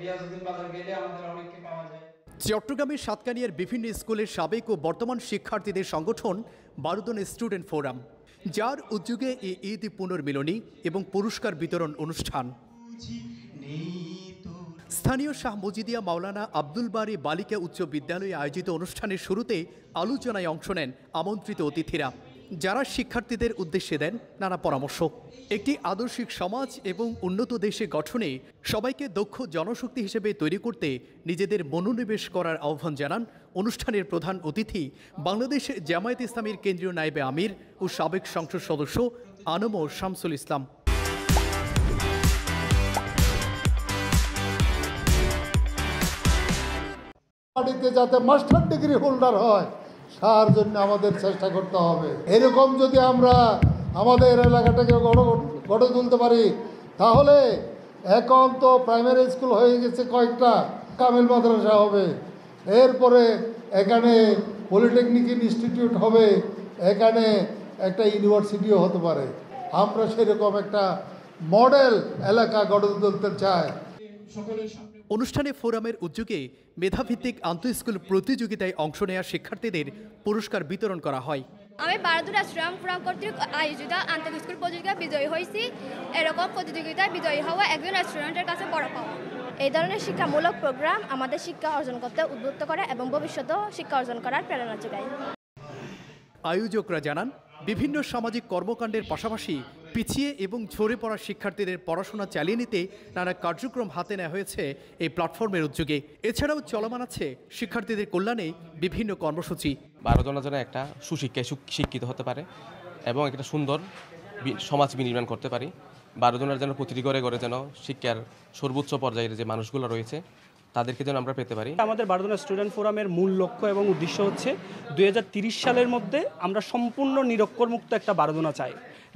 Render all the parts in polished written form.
রিয়াজউদ্দিন বাজার গেলে আমাদের অনেককে পাওয়া যায়। চট্টগ্রামের সাতকানিয়ার বিভিন্ন স্কুলের সাবেক ও বর্তমান শিক্ষার্থীদের সংগঠন বারুদন স্টুডেন্ট ফোরাম, যার উদ্যোগে এই ঈদ পুনর্মিলনী এবং পুরস্কার বিতরণ অনুষ্ঠান। স্থানীয় শাহ মজিদিয়া মাওলানা আব্দুল বারী বালিকা উচ্চ বিদ্যালয়ে আয়োজিত অনুষ্ঠানের শুরুতে আলোচনায় অংশ নেন আমন্ত্রিত অতিথিরা, যারা শিক্ষার্থীদের উদ্দেশ্যে দেন নানা পরামর্শ। একটি আদর্শিক সমাজ এবং উন্নত দেশে গঠনে সবাইকে দক্ষ জনশক্তি হিসেবে তৈরি করতে নিজেদের মনোনিবেশ করার আহ্বান জানান অনুষ্ঠানের প্রধান অতিথি বাংলাদেশ জামায়াতে ইসলামীর কেন্দ্রীয় নায়েবে আমির ও সাবেক সংসদ সদস্য আনম শামসুল ইসলাম। যাতে মাস্টার ডিগ্রি হোল্ডার হয় তার জন্য আমাদের চেষ্টা করতে হবে। এরকম যদি আমরা আমাদের এলাকাটাকে গড়ে তুলতে পারি, তাহলে এখন তো প্রাইমারি স্কুল হয়ে গেছে কয়েকটা, কামিল মাদ্রাসা হবে, এরপরে এখানে পলিটেকনিক ইনস্টিটিউট হবে, এখানে একটা ইউনিভার্সিটিও হতে পারে। আমরা সেরকম একটা মডেল এলাকা গড়ে তুলতে চাই। অনুষ্ঠানে ফোরামের উদ্যোগে মেধাভিত্তিক আন্তঃস্কুল প্রতিযোগিতায় অংশ নেওয়া শিক্ষার্থীদের পুরস্কার বিতরণ করা হয়। আমি বারুদন রেস্টুরেন্ট ফোরাম কর্তৃক আয়োজিত আন্তঃস্কুল প্রতিযোগিতায় বিজয়ী হয়েছি। এরকম প্রতিযোগিতায় বিজয়ী হওয়া একজন রেস্টুরেন্টের কাছে বড় পাওয়া। এই ধরনের শিক্ষামূলক প্রোগ্রাম আমাদের শিক্ষা অর্জন করতে উদ্বুদ্ধ করে এবং ভবিষ্যতেও শিক্ষা অর্জন করার প্রেরণা যোগায়। আয়োজকরা জানান, বিভিন্ন সামাজিক কর্মকাণ্ডের পাশাপাশি পিছিয়ে এবং ঝরে পড়া শিক্ষার্থীদের পড়াশোনা চালিয়ে নিতে নানা কার্যক্রম হাতে নেওয়া হয়েছে এই প্ল্যাটফর্মের উদ্যোগে। এছাড়াও চলমান আছে শিক্ষার্থীদের কল্যাণে বিভিন্ন কর্মসূচি। বারোজনের যেন একটা সুশিক্ষায় শিক্ষিত হতে পারে এবং একটা সুন্দর সমাজ বিনির্মাণ করতে পারি। বারোজনের যেন প্রতিটি ঘরে ঘরে যেন শিক্ষার সর্বোচ্চ পর্যায়ের যে মানুষগুলো রয়েছে তাদেরকে যেন আমরা পেতে পারি। আমাদের বারোদন স্টুডেন্ট ফোরামের মূল লক্ষ্য এবং উদ্দেশ্য হচ্ছে 2030 সালের মধ্যে আমরা সম্পূর্ণ নিরক্ষরমুক্ত একটা বারোদনা চাই,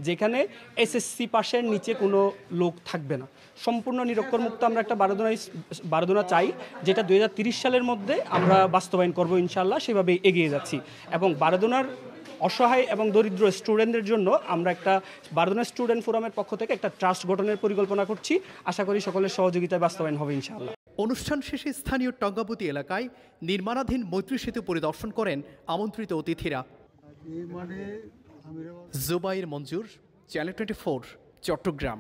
যেখানে এসএসসি পাশের নিচে কোনো লোক থাকবে না। সম্পূর্ণ নিরক্ষরমুক্ত আমরা একটা বারোদনা চাই, যেটা 2030 সালের মধ্যে আমরা বাস্তবায়ন করব ইনশাআল্লাহ। সেভাবে এগিয়ে যাচ্ছি এবং বারোদনার অসহায় এবং দরিদ্র স্টুডেন্টদের জন্য আমরা একটা বারোদনা স্টুডেন্ট ফোরামের পক্ষ থেকে একটা ট্রাস্ট গঠনের পরিকল্পনা করছি। আশা করি সকলের সহযোগিতায় বাস্তবায়ন হবে ইনশাআল্লাহ। অনুষ্ঠান শেষে স্থানীয় টঙ্গাবতী এলাকায় নির্মাণাধীন মৈত্রী সেতু পরিদর্শন করেন আমন্ত্রিত অতিথিরা। জুবাইর মঞ্জুর, চ্যানেল 24, চট্টগ্রাম।